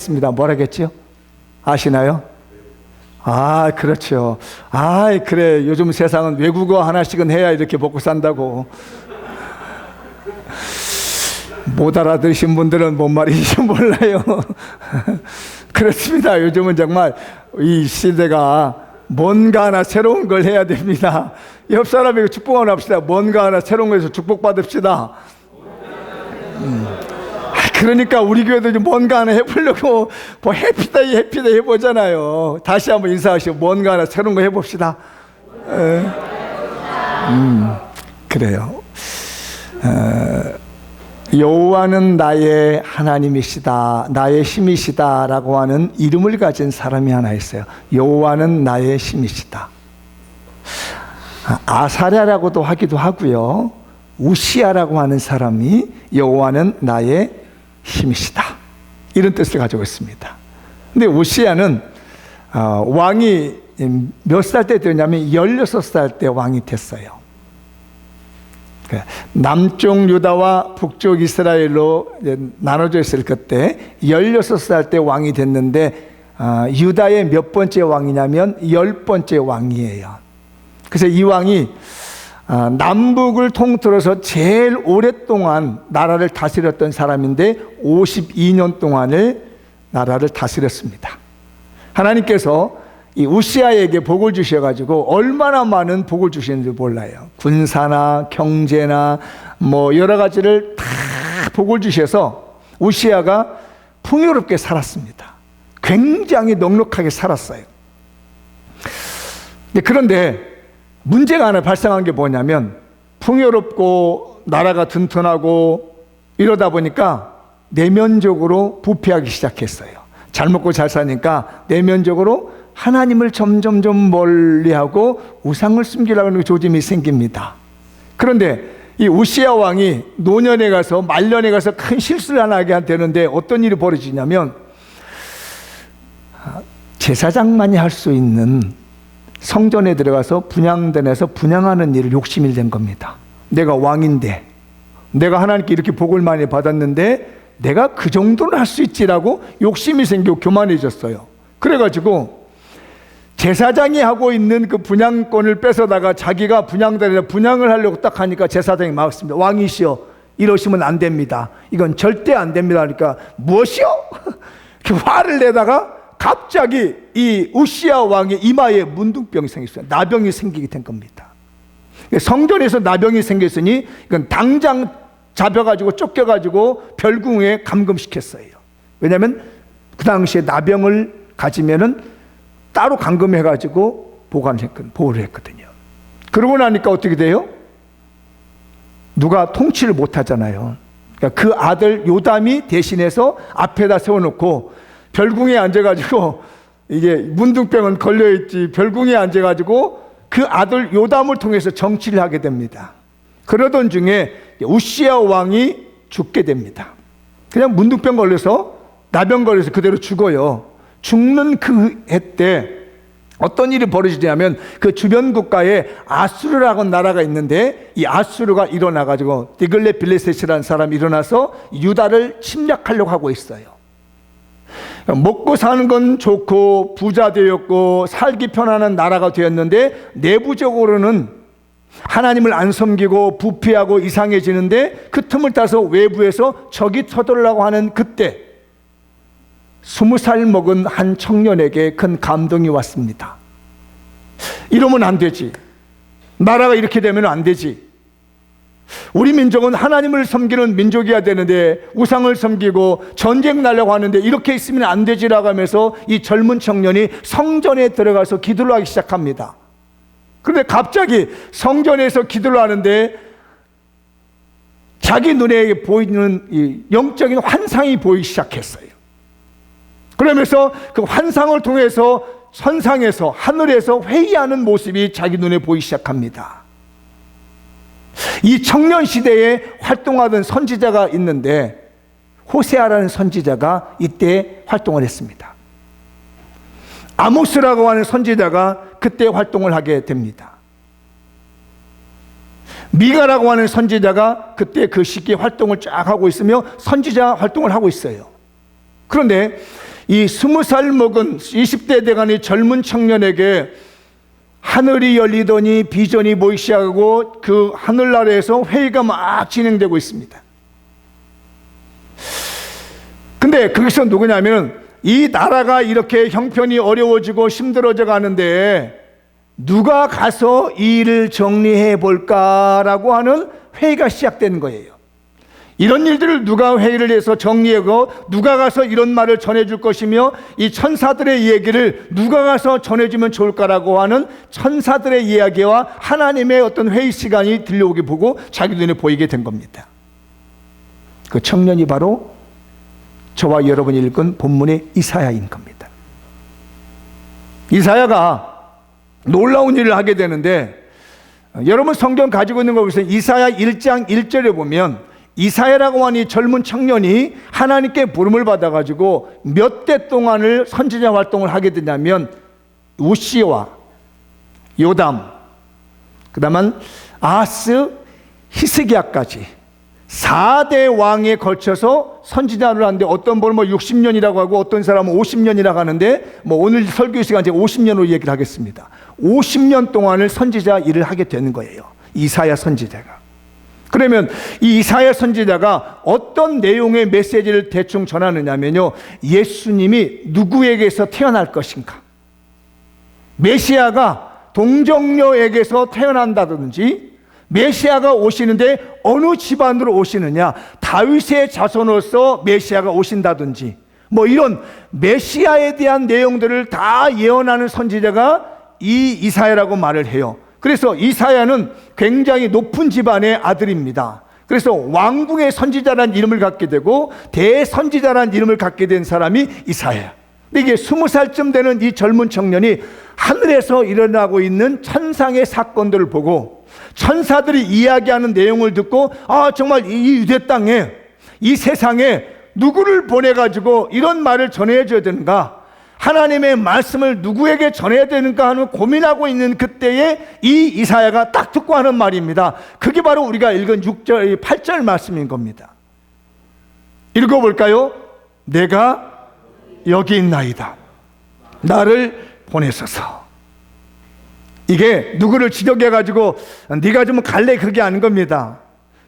습니다. 뭐라겠죠? 아시나요? 그렇죠. 그래. 요즘 세상은 외국어 하나씩은 해야 이렇게 먹고 산다고. 못 알아들으신 분들은 뭔 말인지 몰라요. 그렇습니다. 요즘은 정말 이 시대가 뭔가 하나 새로운 걸 해야 됩니다. 옆 사람에게 축복을 합시다. 뭔가 하나 새로운 거에서 축복받읍시다. 그러니까 우리 교회도 좀 뭔가 하나 해보려고 뭐 해피데이 해보잖아요. 다시 한번 인사하시고 뭔가 하나 새로운 거 해봅시다. 그래요. 여호와는 나의 하나님이시다, 나의 힘이시다 라고 하는 이름을 가진 사람이 하나 있어요. 여호와는 나의 힘이시다. 아사랴라고도 하기도 하고요, 우시야라고 하는 사람이 여호와는 나의 힘이시다 이런 뜻을 가지고 있습니다. 근데 우시야는 왕이 몇 살 때 되냐면 16살 때 왕이 됐어요. 남쪽 유다와 북쪽 이스라엘로 나눠져 있을 그때 16살 때 왕이 됐는데 유다의 몇 번째 왕이냐면 10번째 왕이에요. 그래서 이 왕이 남북을 통틀어서 제일 오랫동안 나라를 다스렸던 사람인데 52년 동안을 나라를 다스렸습니다. 하나님께서 이 우시야에게 복을 주셔가지고 얼마나 많은 복을 주시는지 몰라요. 군사나 경제나 뭐 여러 가지를 다 복을 주셔서 우시야가 풍요롭게 살았습니다. 굉장히 넉넉하게 살았어요. 그런데 문제가 하나 발생한 게 뭐냐면, 풍요롭고 나라가 튼튼하고 이러다 보니까 내면적으로 부패하기 시작했어요. 잘 먹고 잘 사니까 내면적으로 하나님을 점점 멀리하고 우상을 숨기려고 하는 조짐이 생깁니다. 그런데 이 우시야 왕이 노년에 가서 말년에 가서 큰 실수를 하나 하게 되는데 어떤 일이 벌어지냐면, 제사장만이 할 수 있는 성전에 들어가서 분향단에서 분향하는 일을 욕심이 된 겁니다. 내가 왕인데, 내가 하나님께 이렇게 복을 많이 받았는데 내가 그 정도는 할 수 있지라고 욕심이 생기고 교만해졌어요. 그래가지고 제사장이 하고 있는 그 분향권을 뺏어다가 자기가 분향단에서 분향을 하려고 딱 하니까 제사장이 막았습니다. 왕이시여, 이러시면 안 됩니다. 이건 절대 안 됩니다. 그러니까 무엇이요? 화를 내다가 갑자기 이 우시야 왕의 이마에 문둥병이 생겼어요. 나병이 생기게 된 겁니다. 성전에서 나병이 생겼으니 이건 당장 잡혀가지고 쫓겨가지고 별궁에 감금시켰어요. 왜냐하면 그 당시에 나병을 가지면은 따로 감금해가지고 보호를 했거든요. 그러고 나니까 어떻게 돼요? 누가 통치를 못하잖아요. 그러니까 그 아들 요담이 대신해서 앞에다 세워놓고 별궁에 앉아가지고, 이게 문둥병은 걸려있지, 별궁에 앉아가지고 그 아들 요담을 통해서 정치를 하게 됩니다. 그러던 중에 우시야 왕이 죽게 됩니다. 그냥 문둥병 걸려서, 나병 걸려서 그대로 죽어요. 죽는 그 해 때 어떤 일이 벌어지냐면, 그 주변 국가에 아수르라고 하는 나라가 있는데, 이 아수르가 일어나가지고 디글렛 빌레셋이라는 사람이 일어나서 유다를 침략하려고 하고 있어요. 먹고 사는 건 좋고 부자 되었고 살기 편안한 나라가 되었는데, 내부적으로는 하나님을 안 섬기고 부패하고 이상해지는데, 그 틈을 타서 외부에서 적이 쳐들으려고 하는 그때 20살 먹은 한 청년에게 큰 감동이 왔습니다. 이러면 안 되지, 나라가 이렇게 되면 안 되지, 우리 민족은 하나님을 섬기는 민족이어야 되는데 우상을 섬기고 전쟁 나려고 하는데 이렇게 있으면 안 되지라고 하면서 이 젊은 청년이 성전에 들어가서 기도를 하기 시작합니다. 그런데 갑자기 성전에서 기도를 하는데 자기 눈에 보이는 이 영적인 환상이 보이기 시작했어요. 그러면서 그 환상을 통해서 선상에서, 하늘에서 회의하는 모습이 자기 눈에 보이기 시작합니다. 이 청년 시대에 활동하던 선지자가 있는데, 호세아라는 선지자가 이때 활동을 했습니다. 아모스라고 하는 선지자가 그때 활동을 하게 됩니다. 미가라고 하는 선지자가 그때 그 시기에 활동을 쫙 하고 있으며 선지자 활동을 하고 있어요. 그런데 이 20살 먹은 20대 돼가는 젊은 청년에게 하늘이 열리더니 비전이 보이기 시작하고 그 하늘나라에서 회의가 막 진행되고 있습니다. 근데 거기서 누구냐면 이 나라가 이렇게 형편이 어려워지고 힘들어져 가는데 누가 가서 이 일을 정리해 볼까라고 하는 회의가 시작된 거예요. 이런 일들을 누가 회의를 해서 정리하고 누가 가서 이런 말을 전해줄 것이며 이 천사들의 얘기를 누가 가서 전해주면 좋을까라고 하는 천사들의 이야기와 하나님의 어떤 회의 시간이 들려오게 보고 자기 눈에 보이게 된 겁니다. 그 청년이 바로 저와 여러분이 읽은 본문의 이사야인 겁니다. 이사야가 놀라운 일을 하게 되는데, 여러분 성경 가지고 있는 거 보세요. 이사야 1장 1절에 보면 이사야라고 하는 이 젊은 청년이 하나님께 부름을 받아가지고 몇 대 동안을 선지자 활동을 하게 되냐면 우시와 요담, 그 다음은 아하스, 히스기야까지 4대 왕에 걸쳐서 선지자를 하는데, 어떤 분은 60년이라고 하고 어떤 사람은 50년이라고 하는데, 오늘 설교 시간 제가 50년으로 얘기를 하겠습니다. 50년 동안을 선지자 일을 하게 되는 거예요, 이사야 선지자가. 그러면 이 이사야 선지자가 어떤 내용의 메시지를 대충 전하느냐면요, 예수님이 누구에게서 태어날 것인가, 메시아가 동정녀에게서 태어난다든지, 메시아가 오시는데 어느 집안으로 오시느냐, 다윗의 자손으로서 메시아가 오신다든지, 이런 메시아에 대한 내용들을 다 예언하는 선지자가 이 이사야라고 말을 해요. 그래서 이사야는 굉장히 높은 집안의 아들입니다. 그래서 왕궁의 선지자라는 이름을 갖게 되고 대선지자라는 이름을 갖게 된 사람이 이사야. 근데 이게 20살쯤 되는 이 젊은 청년이 하늘에서 일어나고 있는 천상의 사건들을 보고 천사들이 이야기하는 내용을 듣고, 정말 이 유대 땅에, 이 세상에 누구를 보내가지고 이런 말을 전해줘야 되는가, 하나님의 말씀을 누구에게 전해야 되는가 하는 고민하고 있는 그때에 이 이사야가 딱 듣고 하는 말입니다. 그게 바로 우리가 읽은 6절, 8절 말씀인 겁니다. 읽어볼까요? 내가 여기 있나이다, 나를 보내소서. 이게 누구를 지적해가지고 네가 좀 갈래, 그게 아닌 겁니다.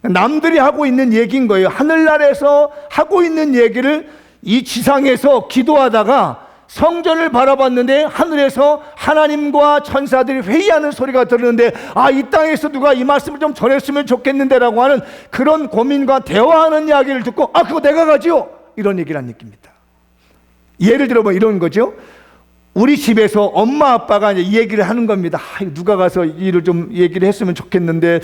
남들이 하고 있는 얘기인 거예요. 하늘나라에서 하고 있는 얘기를 이 지상에서 기도하다가 성전을 바라봤는데 하늘에서 하나님과 천사들이 회의하는 소리가 들리는데, 이 땅에서 누가 이 말씀을 좀 전했으면 좋겠는데 라고 하는 그런 고민과 대화하는 이야기를 듣고, 그거 내가 가지요, 이런 얘기를 한 얘기입니다. 예를 들어 이런 거죠. 우리 집에서 엄마 아빠가 이제 이 얘기를 하는 겁니다. 누가 가서 일을 좀 얘기를 했으면 좋겠는데,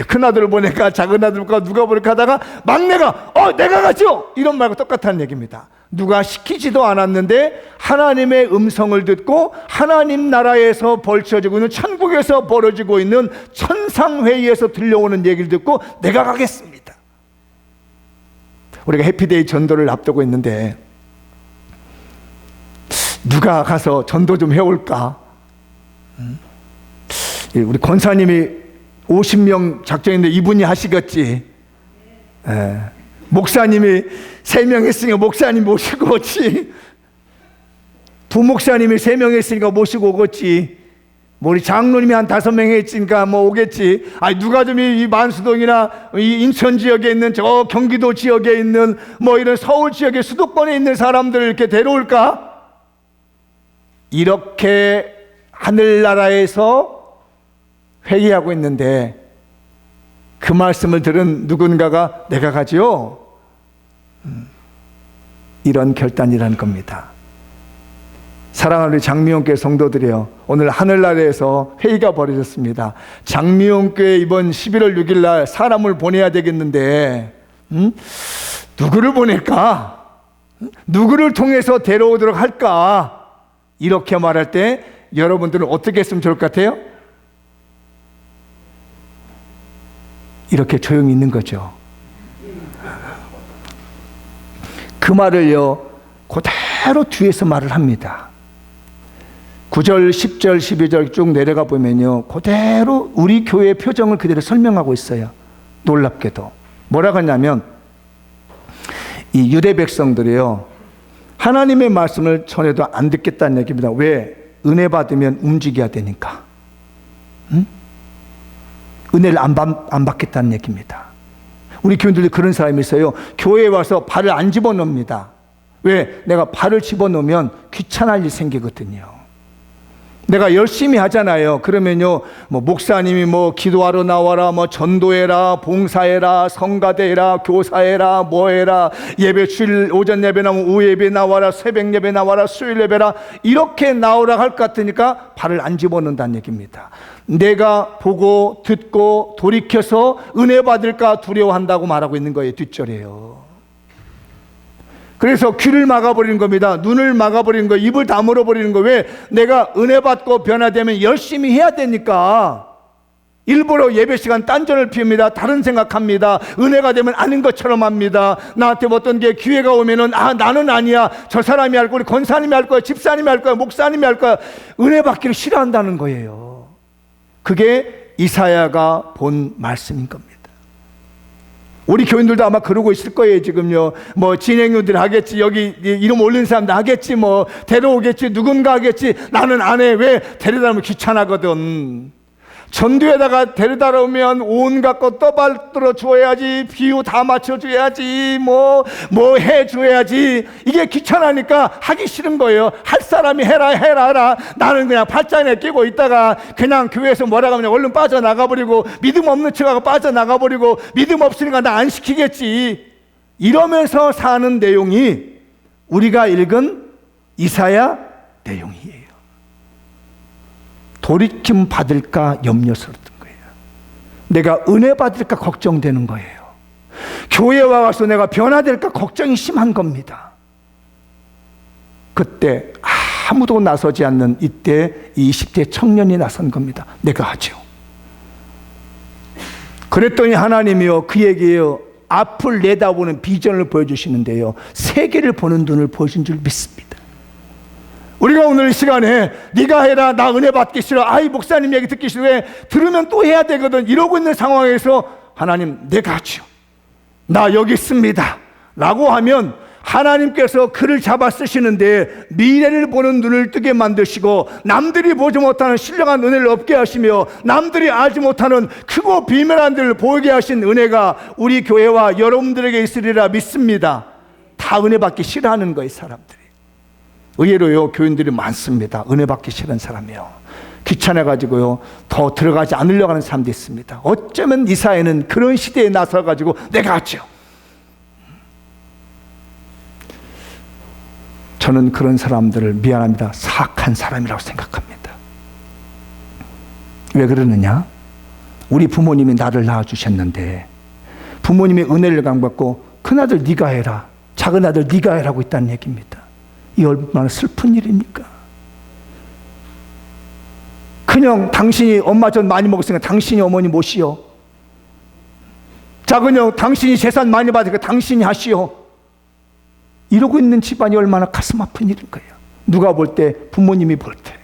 큰 아들을 보낼까 작은 아들을 볼까 누가 볼까 하다가 막내가 내가 가죠, 이런 말과 똑같은 얘기입니다. 누가 시키지도 않았는데 하나님의 음성을 듣고 하나님 나라에서 벌쳐지고 있는, 천국에서 벌어지고 있는 천상회의에서 들려오는 얘기를 듣고 내가 가겠습니다. 우리가 해피데이 전도를 앞두고 있는데 누가 가서 전도 좀 해올까? 우리 권사님이 50명 작정했는데 이분이 하시겠지. 목사님이 3명 했으니까 목사님 모시고 오지. 부목사님이 3명 했으니까 모시고 오겠지. 우리 장로님이 한 5명 했으니까 오겠지. 누가 좀 이 만수동이나 이 인천 지역에 있는, 저 경기도 지역에 있는, 이런 서울 지역의 수도권에 있는 사람들을 이렇게 데려올까? 이렇게 하늘나라에서 회의하고 있는데 그 말씀을 들은 누군가가 내가 가지요, 이런 결단이라는 겁니다. 사랑하는 우리 장미용교회 성도들이요, 오늘 하늘나라에서 회의가 벌어졌습니다. 장미용교회 이번 11월 6일 날 사람을 보내야 되겠는데 누구를 보낼까? 누구를 통해서 데려오도록 할까? 이렇게 말할 때 여러분들은 어떻게 했으면 좋을 것 같아요? 이렇게 조용히 있는 거죠. 그 말을요 그대로 뒤에서 말을 합니다. 9절, 10절, 12절 쭉 내려가 보면요 그대로 우리 교회의 표정을 그대로 설명하고 있어요. 놀랍게도 뭐라고 하냐면 이 유대 백성들이요 하나님의 말씀을 전해도 안 듣겠다는 얘기입니다. 왜? 은혜 받으면 움직여야 되니까. 응? 은혜를 안 받겠다는 얘기입니다. 우리 교인들도 그런 사람이 있어요. 교회에 와서 발을 안 집어넣습니다. 왜? 내가 발을 집어넣으면 귀찮을 일 생기거든요. 내가 열심히 하잖아요. 그러면요, 뭐 목사님이 뭐 기도하러 나와라, 뭐 전도해라, 봉사해라, 성가대해라, 교사해라, 뭐해라, 예배 주일 오전 예배 나오면 오후 예배 나와라, 새벽 예배 나와라, 수요일 예배라, 이렇게 나오라 할 것 같으니까 발을 안 집어넣는다는 얘기입니다. 내가 보고 듣고 돌이켜서 은혜 받을까 두려워한다고 말하고 있는 거예요. 뒷절이에요. 그래서 귀를 막아버리는 겁니다. 눈을 막아버리는 거예요. 입을 다물어버리는 거예요. 왜? 내가 은혜 받고 변화되면 열심히 해야 되니까. 일부러 예배 시간 딴전을 피웁니다. 다른 생각합니다. 은혜가 되면 아닌 것처럼 합니다. 나한테 어떤 게 기회가 오면은 나는 아니야. 저 사람이 할 거야. 우리 권사님이 할 거야. 집사님이 할 거야. 목사님이 할 거야. 은혜 받기를 싫어한다는 거예요. 그게 이사야가 본 말씀인 겁니다. 우리 교인들도 아마 그러고 있을 거예요. 지금요, 뭐 진행료들 하겠지, 여기 이름 올린 사람도 하겠지, 뭐 데려오겠지, 누군가 하겠지. 나는 안 해. 왜? 데려다 오면 귀찮아거든. 전도에다가 데려다 오면 온갖 것 떠받들어 줘야지, 비유 다 맞춰줘야지, 뭐 해줘야지. 이게 귀찮으니까 하기 싫은 거예요. 할 사람이 해라. 나는 그냥 팔짱에 끼고 있다가 그냥 교회에서 뭐라고 하면 얼른 빠져나가버리고, 믿음 없는 척하고 빠져나가버리고, 믿음 없으니까 나 안 시키겠지. 이러면서 사는 내용이 우리가 읽은 이사야 내용이에요. 돌이킴 받을까 염려스럽던 거예요. 내가 은혜 받을까 걱정되는 거예요. 교회에 와서 내가 변화될까 걱정이 심한 겁니다. 그때 아무도 나서지 않는 이때 20대 청년이 나선 겁니다. 내가 하죠. 그랬더니 하나님이요, 그에게요, 앞을 내다보는 비전을 보여주시는데요, 세계를 보는 눈을 보여준 줄 믿습니다. 우리가 오늘 이 시간에 네가 해라, 나 은혜 받기 싫어, 아이 목사님 얘기 듣기 싫어, 왜? 들으면 또 해야 되거든. 이러고 있는 상황에서 하나님 내가 하죠, 나 여기 있습니다 라고 하면 하나님께서 그를 잡아 쓰시는데 미래를 보는 눈을 뜨게 만드시고, 남들이 보지 못하는 신령한 은혜를 얻게 하시며, 남들이 알지 못하는 크고 비밀한 데를 보이게 하신 은혜가 우리 교회와 여러분들에게 있으리라 믿습니다. 다 은혜 받기 싫어하는 거예요, 사람들이. 의외로요, 교인들이 많습니다. 은혜 받기 싫은 사람이요, 귀찮아가지고요 더 들어가지 않으려고 하는 사람도 있습니다. 어쩌면 이사야는 그런 시대에 나서가지고 내가 하죠. 저는 그런 사람들을 미안합니다, 사악한 사람이라고 생각합니다. 왜 그러느냐? 우리 부모님이 나를 낳아주셨는데 부모님의 은혜를 강받고 큰아들 네가 해라, 작은아들 네가 해라고 있다는 얘기입니다. 이 얼마나 슬픈 일입니까? 큰형, 당신이 엄마 전 많이 먹었으니까 당신이 어머니 모시오. 작은형, 당신이 재산 많이 받으니까 당신이 하시오. 이러고 있는 집안이 얼마나 가슴 아픈 일인 거예요. 누가 볼 때? 부모님이 볼 때예요.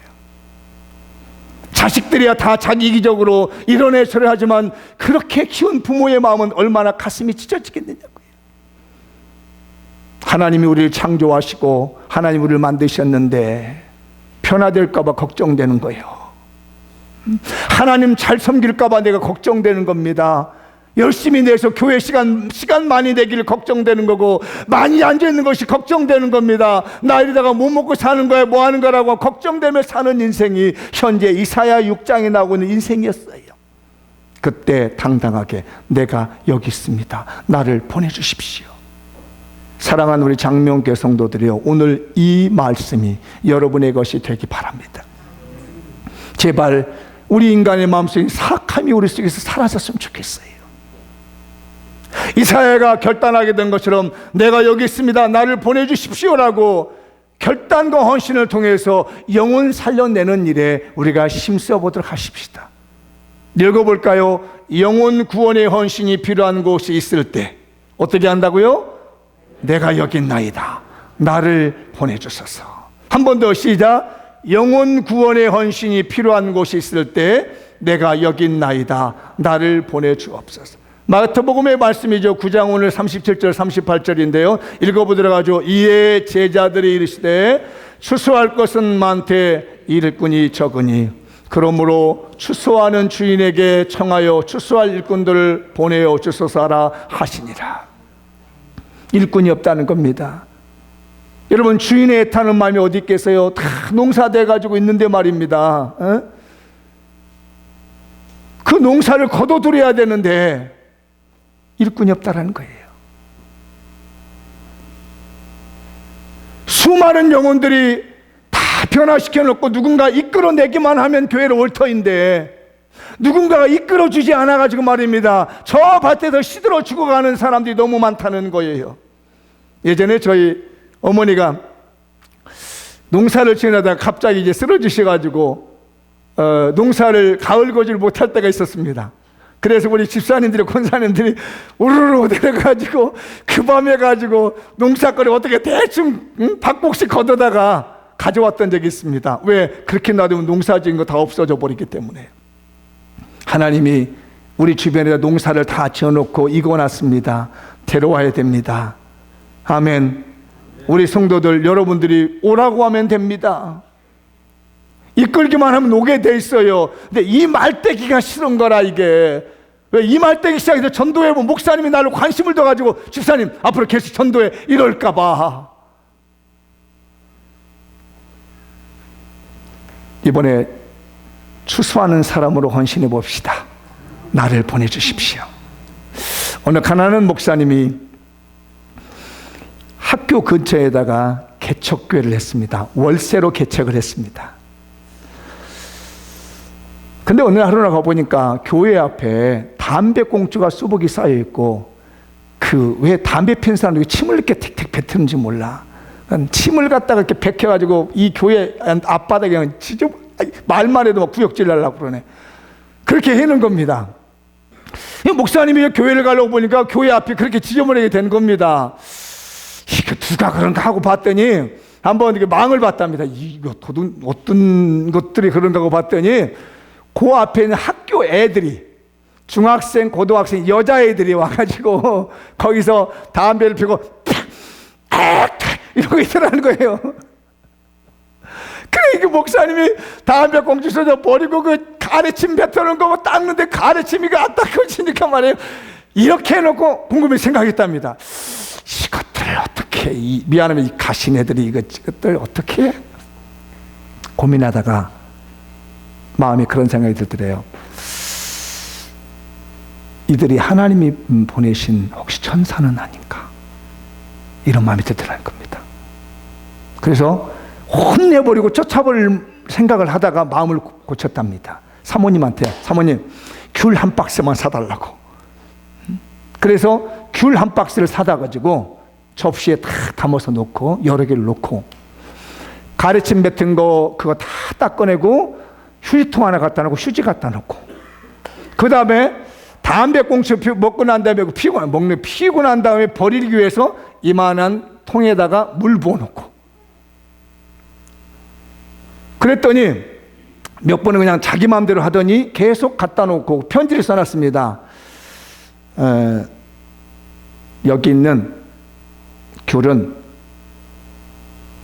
자식들이야 다 자기 이기적으로 이러네 저래 하지만 그렇게 키운 부모의 마음은 얼마나 가슴이 찢어지겠느냐고요. 하나님이 우리를 창조하시고 하나님 우리를 만드셨는데 변화될까 봐 걱정되는 거예요. 하나님 잘 섬길까 봐 내가 걱정되는 겁니다. 열심히 내서 교회 시간 많이 내기를 걱정되는 거고, 많이 앉아있는 것이 걱정되는 겁니다. 나 이러다가 못 먹고 사는 거야, 뭐 하는 거라고 걱정되며 사는 인생이 현재 이사야 6장에 나오고 있는 인생이었어요. 그때 당당하게 내가 여기 있습니다, 나를 보내주십시오. 사랑하는 우리 장명교 성도들이요, 오늘 이 말씀이 여러분의 것이 되기 바랍니다. 제발 우리 인간의 마음속에 사악함이 우리 속에서 사라졌으면 좋겠어요. 이사야가 결단하게 된 것처럼 내가 여기 있습니다, 나를 보내주십시오라고 결단과 헌신을 통해서 영혼 살려내는 일에 우리가 힘써보도록 하십시다. 읽어볼까요? 영혼 구원의 헌신이 필요한 곳이 있을 때 어떻게 한다고요? 내가 여기 있나이다, 나를 보내주소서. 한 번 더 시작. 영혼 구원의 헌신이 필요한 곳이 있을 때 내가 여기 있나이다, 나를 보내주옵소서. 마태복음의 말씀이죠. 9장 오늘 37절 38절인데요. 읽어보도록 하죠. 이에 제자들이 이르시되 추수할 것은 많되 일꾼이 적으니 그러므로 추수하는 주인에게 청하여 추수할 일꾼들을 보내어 주소서라 하시니라. 일꾼이 없다는 겁니다. 여러분, 주인의 애타는 마음이 어디 있겠어요? 다 농사돼 가지고 있는데 말입니다. 그 농사를 거둬들여야 되는데 일꾼이 없다라는 거예요. 수많은 영혼들이 다 변화시켜 놓고 누군가 이끌어내기만 하면 교회를 올 터인데 누군가가 이끌어주지 않아 가지고 말입니다, 저 밭에서 시들어 죽어가는 사람들이 너무 많다는 거예요. 예전에 저희 어머니가 농사를 지내다가 갑자기 이제 쓰러지셔가지고 농사를 가을 거지를 못할 때가 있었습니다. 그래서 우리 집사님들이 권사님들이 우르르 내려가지고 그 밤에 가지고 농사거리 어떻게 대충 박복씩 걷어다가 가져왔던 적이 있습니다. 왜? 그렇게 놔두면 농사 지은 거 다 없어져 버리기 때문에. 하나님이 우리 주변에다 농사를 다 지어놓고 익어놨습니다. 데려와야 됩니다. 아멘. 우리 성도들 여러분들이 오라고 하면 됩니다. 이끌기만 하면 오게 돼 있어요. 근데 이 말대기가 싫은 거라 이게. 왜 이 말대기 시작해서 전도회 보면 목사님이 나를 관심을 둬가지고 집사님 앞으로 계속 전도회 이럴까 봐. 이번에 추수하는 사람으로 헌신해 봅시다. 나를 보내주십시오. 어느 가난한 목사님이 학교 근처에다가 개척교회를 했습니다. 월세로 개척을 했습니다. 근데 어느 날 하루나 가보니까 교회 앞에 담배꽁초가 수북이 쌓여있고 그 왜 담배 피는 사람들이 침을 이렇게 택택 뱉는지 몰라. 침을 갖다가 이렇게 베껴가지고 이 교회 앞바닥에 그냥 말만 해도 막 구역질 하려고 그러네. 그렇게 해놓은 겁니다. 목사님이 교회를 가려고 보니까 교회 앞이 그렇게 지저분하게 된 겁니다. 이거 누가 그런가 하고 봤더니 한번 이렇게 망을 봤답니다. 이거 어떤 것들이 그런다고 봤더니 그 앞에 있는 학교 애들이, 중학생, 고등학생, 여자애들이 와가지고 거기서 담배를 피고 이러고 있더라는 거예요. 그러니까 목사님이 담배 꽁초 쏟아 버리고 그 가래침 뱉어놓은 거 닦는데 가래침이 안 닦아지니까 말이에요. 이렇게 해놓고 궁금히 생각했답니다. 이것들을 어떻게, 미안하면 이 가신 애들이 이것들 어떻게 고민하다가 마음에 그런 생각이 들더래요. 이들이 하나님이 보내신 혹시 천사는 아닌가, 이런 마음이 들더라는 겁니다. 그래서 혼내버리고 쫓아버릴 생각을 하다가 마음을 고쳤답니다. 사모님한테, 사모님 귤 한 박스만 사달라고. 그래서 귤 한 박스를 사다 가지고 접시에 다 담아서 놓고 여러 개를 놓고 가래침 뱉은 거 그거 다 닦아내고 휴지통 하나 갖다 놓고 휴지 갖다 놓고 그 다음에 담배꽁초 먹고 난 다음에 피고 난 다음에 버리기 위해서 이만한 통에다가 물 부어놓고, 그랬더니 몇 번은 그냥 자기 마음대로 하더니 계속 갖다 놓고 편지를 써놨습니다. 여기 있는 귤은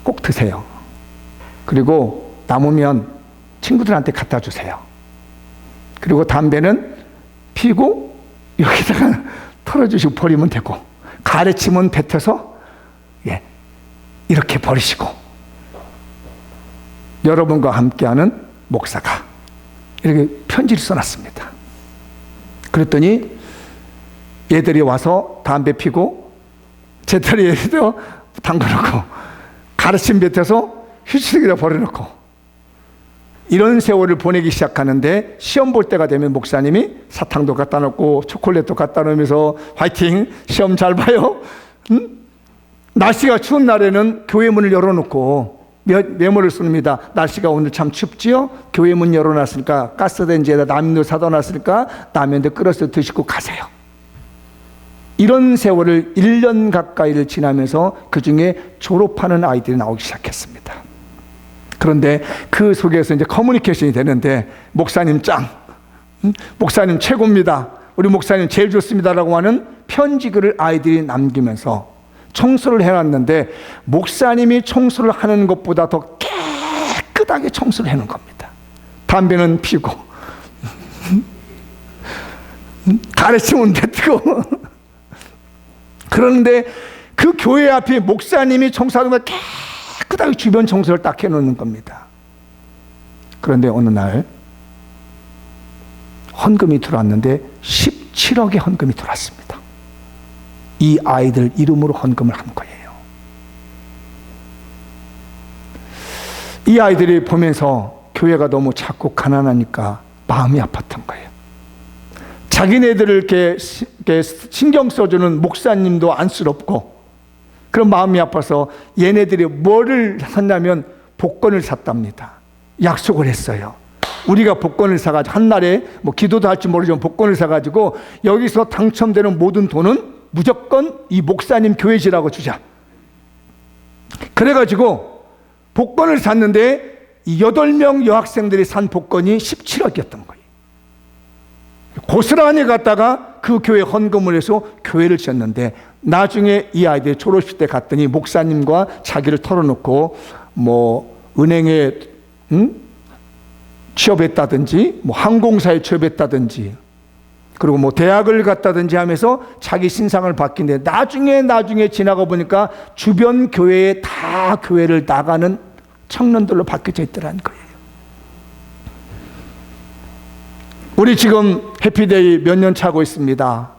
꼭 드세요. 그리고 남으면 친구들한테 갖다 주세요. 그리고 담배는 피고 여기다가 털어주시고 버리면 되고, 가래침은 뱉어서 이렇게 버리시고, 여러분과 함께하는 목사가, 이렇게 편지를 써놨습니다. 그랬더니 얘들이 와서 담배 피고 제자리에도 담궈놓고 가래침 뱉어서 휴지통에다 버려놓고 이런 세월을 보내기 시작하는데, 시험 볼 때가 되면 목사님이 사탕도 갖다 놓고 초콜릿도 갖다 놓으면서 화이팅, 시험 잘 봐요. 날씨가 추운 날에는 교회 문을 열어놓고 메모를 씁니다. 날씨가 오늘 참 춥지요? 교회 문 열어놨으니까 가스레인지에다 라면도 사다 놨으니까 라면도 끓여서 드시고 가세요. 이런 세월을 1년 가까이를 지나면서 그 중에 졸업하는 아이들이 나오기 시작했습니다. 그런데 그 속에서 이제 커뮤니케이션이 되는데, 목사님 짱, 목사님 최고입니다. 우리 목사님 제일 좋습니다라고 하는 편지글을 아이들이 남기면서 청소를 해놨는데 목사님이 청소를 하는 것보다 더 깨끗하게 청소를 해놓은 겁니다. 담배는 피고 가르치면 됐고 그런데 그 교회 앞에 목사님이 청소하는 걸 깨끗하게 주변 청소를 딱 해놓는 겁니다. 그런데 어느 날 헌금이 들어왔는데 17억의 헌금이 들어왔습니다. 이 아이들 이름으로 헌금을 한 거예요. 이 아이들이 보면서 교회가 너무 작고 가난하니까 마음이 아팠던 거예요. 자기네들을 이렇게 신경 써주는 목사님도 안쓰럽고 그런 마음이 아파서 얘네들이 뭐를 샀냐면 복권을 샀답니다. 약속을 했어요. 우리가 복권을 사가지고 한날에 뭐 기도도 할지 모르지만 복권을 사가지고 여기서 당첨되는 모든 돈은 무조건 이 목사님 교회지라고 주자. 그래가지고 복권을 샀는데 이 8명 여학생들이 산 복권이 17억이었던 거예요. 고스란히 갔다가 그 교회 헌금을 해서 교회를 지었는데 나중에 이 아이들이 졸업식 때 갔더니 목사님과 자기를 털어놓고 뭐 은행에 취업했다든지 뭐 항공사에 취업했다든지 그리고 뭐 대학을 갔다든지 하면서 자기 신상을 바뀌는데 나중에 지나가 보니까 주변 교회에 다 교회를 나가는 청년들로 바뀌어져 있더라는 거예요. 우리 지금 해피데이 몇 년 차고 있습니다.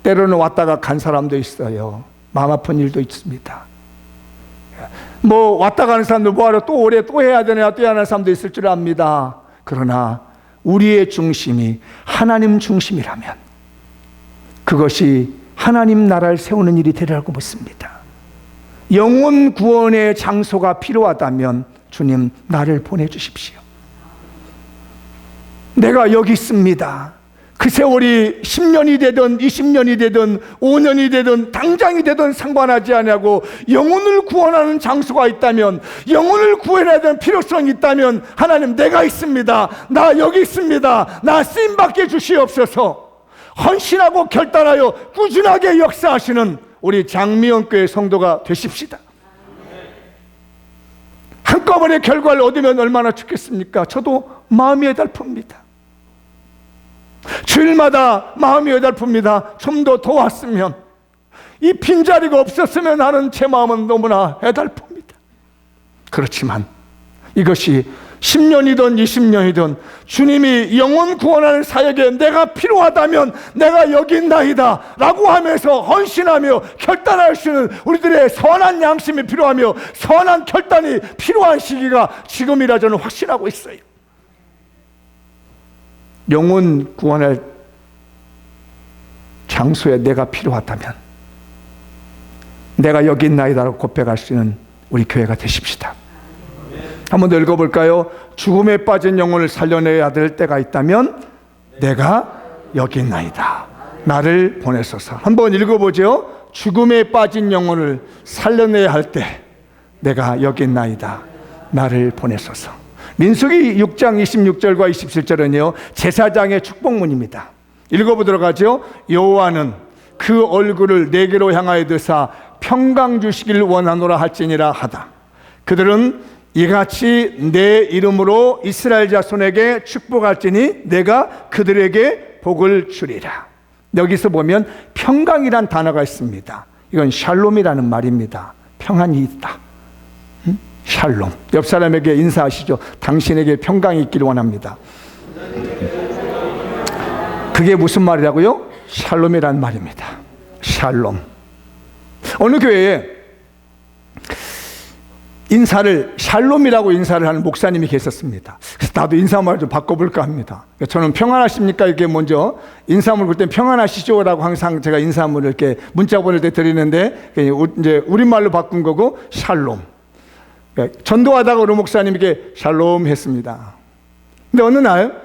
때로는 왔다가 간 사람도 있어요. 마음 아픈 일도 있습니다. 뭐 왔다 가는 사람도 뭐하러 또 올해 또 해야 되나 또 해야 하는 사람도 있을 줄 압니다. 그러나 우리의 중심이 하나님 중심이라면 그것이 하나님 나라를 세우는 일이 되리라고 믿습니다. 영혼 구원의 장소가 필요하다면 주님 나를 보내주십시오. 내가 여기 있습니다. 그 세월이 10년이 되든 20년이 되든 5년이 되든 당장이 되든 상관하지 않냐고 영혼을 구원하는 장소가 있다면 영혼을 구원해야 되는 필요성이 있다면 하나님 내가 있습니다. 나 여기 있습니다. 나 쓰임받게 주시옵소서. 헌신하고 결단하여 꾸준하게 역사하시는 우리 장미연교회 성도가 되십시다. 한꺼번에 결과를 얻으면 얼마나 좋겠습니까? 저도 마음이 애달픕니다. 주일마다 마음이 애달픕니다. 좀 더 도왔으면, 이 빈자리가 없었으면 하는 제 마음은 너무나 애달픕니다. 그렇지만 이것이 10년이든 20년이든 주님이 영혼 구원하는 사역에 내가 필요하다면 내가 여기 있나이다 라고 하면서 헌신하며 결단할 수 있는 우리들의 선한 양심이 필요하며 선한 결단이 필요한 시기가 지금이라 저는 확신하고 있어요. 영혼 구원할 장소에 내가 필요하다면 내가 여기 있나이다라고 고백할 수 있는 우리 교회가 되십시다. 한 번 더 읽어볼까요? 죽음에 빠진 영혼을 살려내야 될 때가 있다면 내가 여기 있나이다. 나를 보내소서. 한번 읽어보죠. 죽음에 빠진 영혼을 살려내야 할 때 내가 여기 있나이다. 나를 보내소서. 민수기 6장 26절과 27절은요 제사장의 축복문입니다. 읽어보도록 하죠. 여호와는 그 얼굴을 내게로 향하여 드사 평강 주시기를 원하노라 할지니라 하다. 그들은 이같이 내 이름으로 이스라엘 자손에게 축복할지니 내가 그들에게 복을 주리라. 여기서 보면 평강이란 단어가 있습니다. 이건 샬롬이라는 말입니다. 평안이 있다. 샬롬. 옆 사람에게 인사하시죠. 당신에게 평강이 있기를 원합니다. 그게 무슨 말이라고요? 샬롬이란 말입니다. 샬롬. 어느 교회에 인사를 샬롬이라고 인사를 하는 목사님이 계셨습니다. 그래서 나도 인사말을 좀 바꿔볼까 합니다. 저는 평안하십니까? 이렇게 먼저 인사물 볼 때 평안하시죠라고 항상 제가 인사물을 이렇게 문자 보낼 때 드리는데 이제 우리말로 바꾼 거고 샬롬. 전도하다가 우리 목사님에게 샬롬 했습니다. 근데 어느 날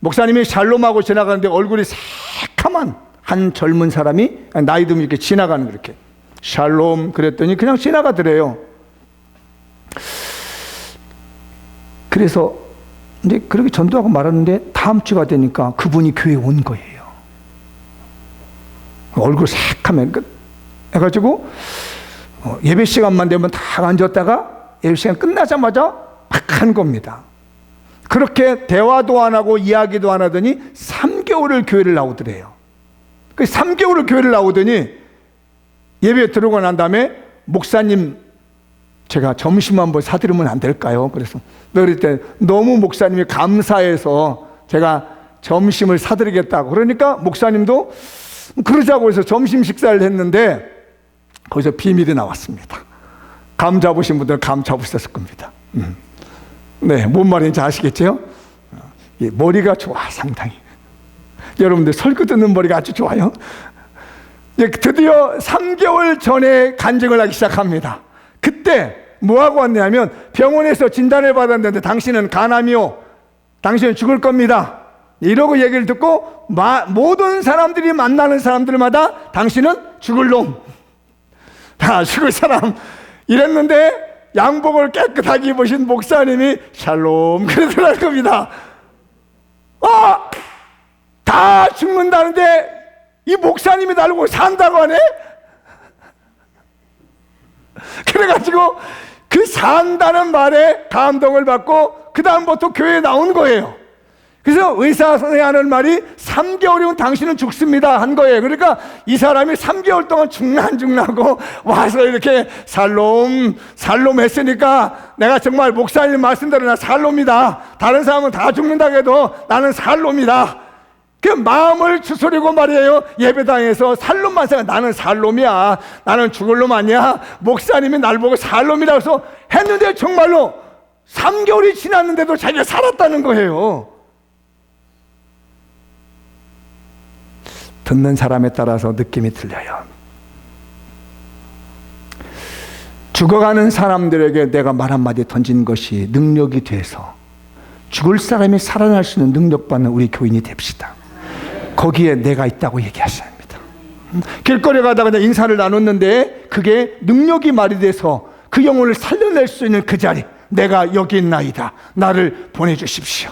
목사님이 샬롬하고 지나가는데 얼굴이 새카만 한 젊은 사람이 나이 들면 이렇게 지나가는 그렇게 샬롬 그랬더니 그냥 지나가더래요. 그래서 이제 그렇게 전도하고 말았는데 다음 주가 되니까 그분이 교회에 온 거예요. 얼굴 싹하면 끝 해가지고 예배 시간만 되면 다 앉았다가 예배 시간 끝나자마자 막 한 겁니다. 그렇게 대화도 안 하고 이야기도 안 하더니 3개월을 교회를 나오더래요. 그 3개월을 교회를 나오더니 예배에 들어오고 난 다음에 목사님 제가 점심 한번 사드리면 안 될까요? 그래서 그럴 때 너무 목사님이 감사해서 제가 점심을 사드리겠다고 그러니까 목사님도 그러자고 해서 점심 식사를 했는데 거기서 비밀이 나왔습니다. 감 잡으신 분들은 감 잡으셨을 겁니다. 네, 뭔 말인지 아시겠죠? 머리가 좋아 상당히. 여러분들 설교 듣는 머리가 아주 좋아요. 드디어 3개월 전에 간증을 하기 시작합니다. 그때 뭐하고 왔냐면 병원에서 진단을 받았는데 당신은 간암이요, 당신은 죽을 겁니다 이러고 얘기를 듣고 모든 사람들이 만나는 사람들마다 당신은 죽을 놈, 다 죽을 사람 이랬는데 양복을 깨끗하게 입으신 목사님이 샬롬 그러더라는 겁니다. 다 죽는다는데 이 목사님이 나르고 산다고 하네? 그래가지고 그 산다는 말에 감동을 받고 그 다음부터 교회에 나온 거예요. 그래서 의사 선생님이 하는 말이 3개월이면 당신은 죽습니다 한 거예요. 그러니까 이 사람이 3개월 동안 죽나 안 죽나고 와서 이렇게 살롬 했으니까 내가 정말 목사님 말씀대로 나 살롬이다, 다른 사람은 다 죽는다고 해도 나는 살롬이다, 그 마음을 추스리고 말이에요. 예배당에서 살롬만 생각, 나는 살롬이야, 나는 죽을 놈 아니야, 목사님이 날 보고 살롬이라고 해서 했는데 정말로 3개월이 지났는데도 자기가 살았다는 거예요. 듣는 사람에 따라서 느낌이 틀려요. 죽어가는 사람들에게 내가 말 한마디 던진 것이 능력이 돼서 죽을 사람이 살아날 수 있는 능력받는 우리 교인이 됩시다. 거기에 내가 있다고 얘기하셔야 합니다. 길거리 가다가 인사를 나눴는데 그게 능력이 말이 돼서 그 영혼을 살려낼 수 있는 그 자리, 내가 여기 있나이다, 나를 보내주십시오.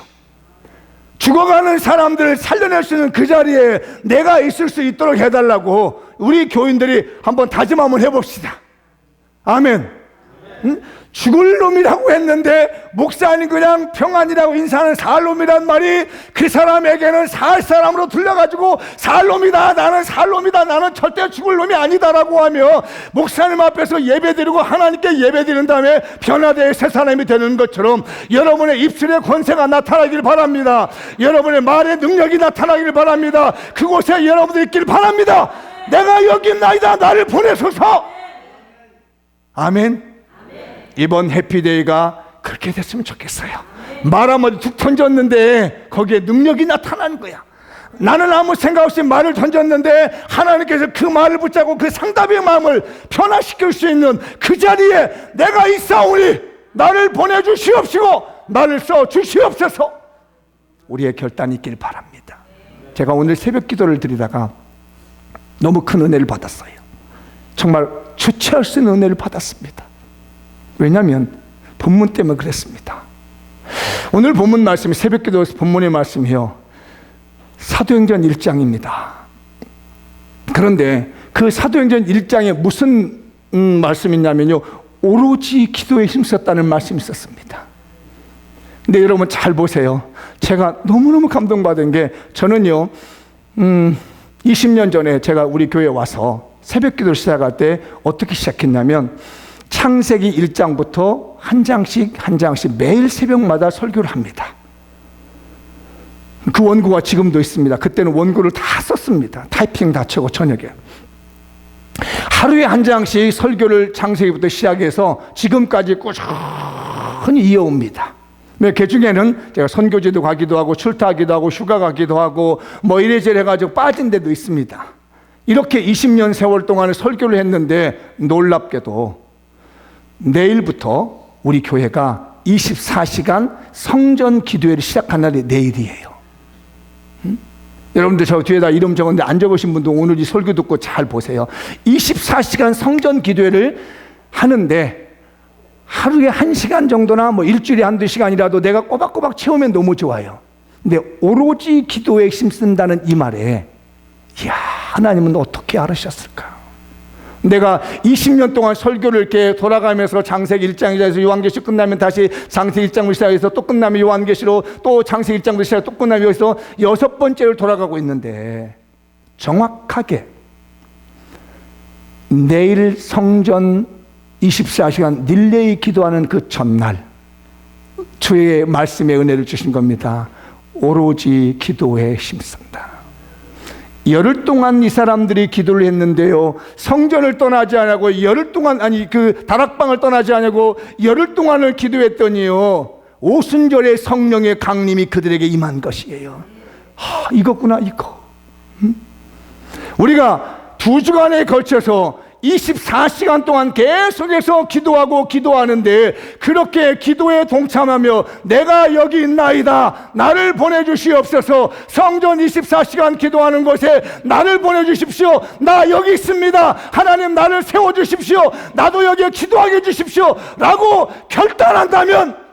죽어가는 사람들을 살려낼 수 있는 그 자리에 내가 있을 수 있도록 해달라고 우리 교인들이 한번 다짐 한번 해봅시다. 아멘. 죽을 놈이라고 했는데 목사님 그냥 평안이라고 인사하는 살 놈이란 말이 그 사람에게는 살 사람으로 들려가지고 살 놈이다, 나는 살 놈이다, 나는 절대 죽을 놈이 아니다라고 하며 목사님 앞에서 예배드리고 하나님께 예배드린 다음에 변화되어 새 사람이 되는 것처럼 여러분의 입술의 권세가 나타나길 바랍니다. 여러분의 말의 능력이 나타나길 바랍니다. 그곳에 여러분들이 있길 바랍니다. 내가 여기 있나이다, 나를 보내소서. 아멘. 이번 해피데이가 그렇게 됐으면 좋겠어요. 말 한마디 툭 던졌는데 거기에 능력이 나타나는 거야. 나는 아무 생각 없이 말을 던졌는데 하나님께서 그 말을 붙잡고 그 상답의 마음을 변화시킬 수 있는 그 자리에 내가 있사오니 나를 보내주시옵시고 나를 써주시옵소서. 우리의 결단이 있길 바랍니다. 제가 오늘 새벽 기도를 드리다가 너무 큰 은혜를 받았어요. 정말 주체할 수 있는 은혜를 받았습니다. 왜냐하면 본문 때문에 그랬습니다. 오늘 본문 말씀이 새벽기도에서 본문의 말씀이요, 사도행전 1장입니다. 그런데 그 사도행전 1장에 무슨 말씀이 있냐면요, 오로지 기도에 힘썼다는 말씀이 있었습니다. 근데 여러분 잘 보세요. 제가 너무너무 감동받은 게, 저는요 20년 전에 제가 우리 교회에 와서 새벽기도를 시작할 때 어떻게 시작했냐면, 창세기 1장부터 한 장씩 매일 새벽마다 설교를 합니다. 그 원고가 지금도 있습니다. 그때는 원고를 다 썼습니다. 타이핑 다 치고 저녁에 하루에 한 장씩 설교를 창세기부터 시작해서 지금까지 꾸준히 이어옵니다. 그 중에는 제가 선교지도 가기도 하고 출타하기도 하고 휴가 가기도 하고 뭐 이래저래 해가지고 빠진 데도 있습니다. 이렇게 20년 세월 동안 설교를 했는데 놀랍게도 내일부터 우리 교회가 24시간 성전 기도회를 시작한 날이 내일이에요. 여러분들 저 뒤에다 이름 적었는데 안 적으신 분도 오늘 이 설교 듣고 잘 보세요. 24시간 성전 기도회를 하는데 하루에 1시간 정도나 뭐 일주일에 한두 시간이라도 내가 꼬박꼬박 채우면 너무 좋아요. 근데 오로지 기도에 힘쓴다는 이 말에, 이야, 하나님은 어떻게 알으셨을까? 내가 20년 동안 설교를 이렇게 돌아가면서 창세기 1장에서 요한계시 끝나면 다시 창세기 1장으로 시작해서 또 끝나면 요한계시로 또 창세기 1장으로 시작해서 또 끝나면 여기서 6번째를 돌아가고 있는데 정확하게 내일 성전 24시간 릴레이 기도하는 그 전날 주의 말씀의 은혜를 주신 겁니다. 오로지 기도에 힘쓴다. 열흘 동안 이 사람들이 기도를 했는데요, 성전을 떠나지 않고 열흘 동안, 그 다락방을 떠나지 않고 열흘 동안을 기도했더니요, 오순절에 성령의 강림이 그들에게 임한 것이에요. 이거구나, 이거. 우리가 2주간에 걸쳐서 24시간 동안 계속해서 기도하는데 그렇게 기도에 동참하며 내가 여기 있나이다, 나를 보내주시옵소서, 성전 24시간 기도하는 곳에 나를 보내주십시오, 나 여기 있습니다, 하나님 나를 세워주십시오, 나도 여기에 기도하게 해주십시오 라고 결단한다면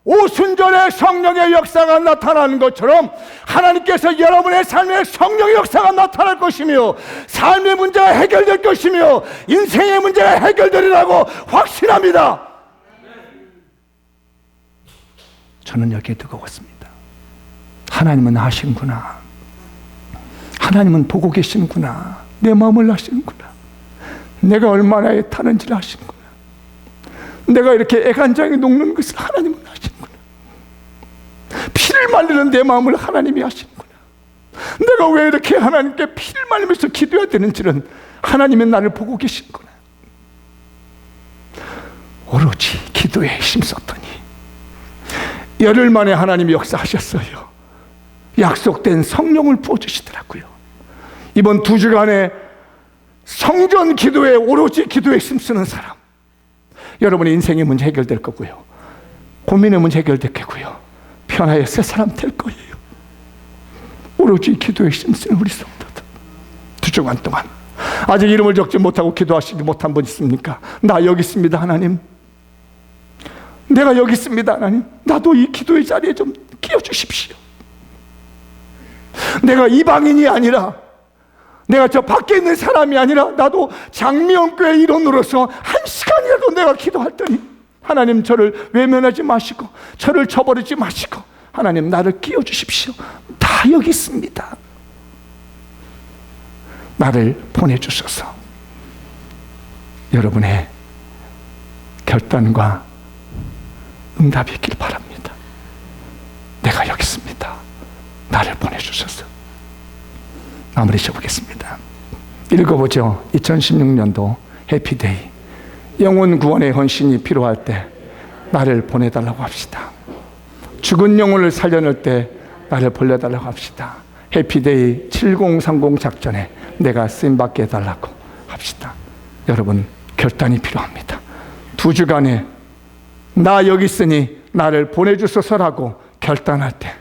오순절에 성령의 역사가 나타나는 것처럼 하나님께서 여러분의 삶에 성령의 역사가 나타날 것이며 삶의 문제가 해결될 것이며 인생의 문제가 해결되리라고 확신합니다. 저는 여기에 뜨거웠습니다. 하나님은 아시는구나, 하나님은 보고 계시는구나, 내 마음을 아시는구나, 내가 얼마나 애타는지를 아시는구나, 내가 이렇게 애간장에 녹는 것을 하나님은 아시는구나, 피를 말리는 내 마음을 하나님이 아시는구나, 내가 왜 이렇게 하나님께 피를 말리면서 기도해야 되는지는 하나님은 나를 보고 계시는구나. 오로지 기도에 힘썼더니 열흘 만에 하나님이 역사하셨어요. 약속된 성령을 부어주시더라고요. 이번 2주간에 성전 기도에, 오로지 기도에 힘쓰는 사람, 여러분의 인생의 문제 해결될 거고요, 고민의 문제 해결될 거고요, 편하게 새 사람 될 거예요. 오로지 기도에 힘쓰는 우리 성도들 2주간 동안 아직 이름을 적지 못하고 기도하시지 못한 분 있습니까? 나 여기 있습니다 하나님, 내가 여기 있습니다 하나님, 나도 이 기도의 자리에 좀 끼워주십시오. 내가 이방인이 아니라, 내가 저 밖에 있는 사람이 아니라 나도 장미연교회 일원으로서 1시간이라도 내가 기도했더니 하나님 저를 외면하지 마시고 저를 저버리지 마시고 하나님 나를 끼워주십시오. 다 여기 있습니다. 나를 보내주셔서 여러분의 결단과 응답이 있길 바랍니다. 내가 여기 있습니다, 나를 보내주셔서. 마무리 지어보겠습니다. 읽어보죠. 2016년도 해피데이, 영혼 구원의 헌신이 필요할 때 나를 보내달라고 합시다. 죽은 영혼을 살려낼 때 나를 보내달라고 합시다. 해피데이 7030 작전에 내가 쓰임받게 해달라고 합시다. 여러분, 결단이 필요합니다. 2주간에 나 여기 있으니 나를 보내주소서라고 결단할 때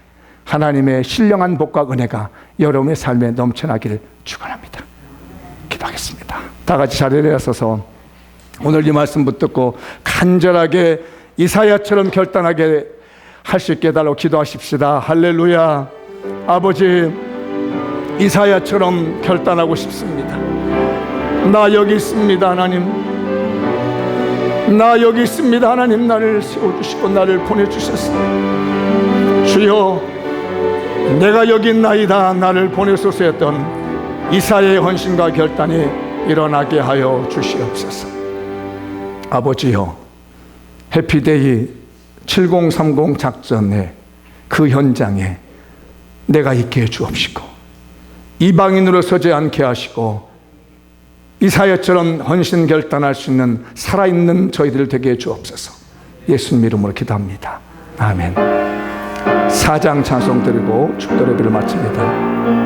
하나님의 신령한 복과 은혜가 여러분의 삶에 넘쳐나기를 축원합니다. 기도하겠습니다. 다 같이 자리에 일어서서 오늘 이 말씀 붙들고 간절하게 이사야처럼 결단하게 할 수 있게 해달라고 기도하십시다. 할렐루야. 아버지, 이사야처럼 결단하고 싶습니다. 나 여기 있습니다 하나님, 나 여기 있습니다 하나님, 나를 세워주시고 나를 보내주셨습니다. 주여, 내가 여기 있나이다, 나를 보내소서 했던 이사야의 헌신과 결단이 일어나게 하여 주시옵소서. 아버지여, 해피데이 7030 작전의 그 현장에 내가 있게 해 주옵시고 이방인으로 서지 않게 하시고 이사야처럼 헌신 결단할 수 있는 살아있는 저희들 되게 해 주옵소서. 예수님 이름으로 기도합니다. 아멘. 4장 찬송 드리고 축도 예배를 마칩니다.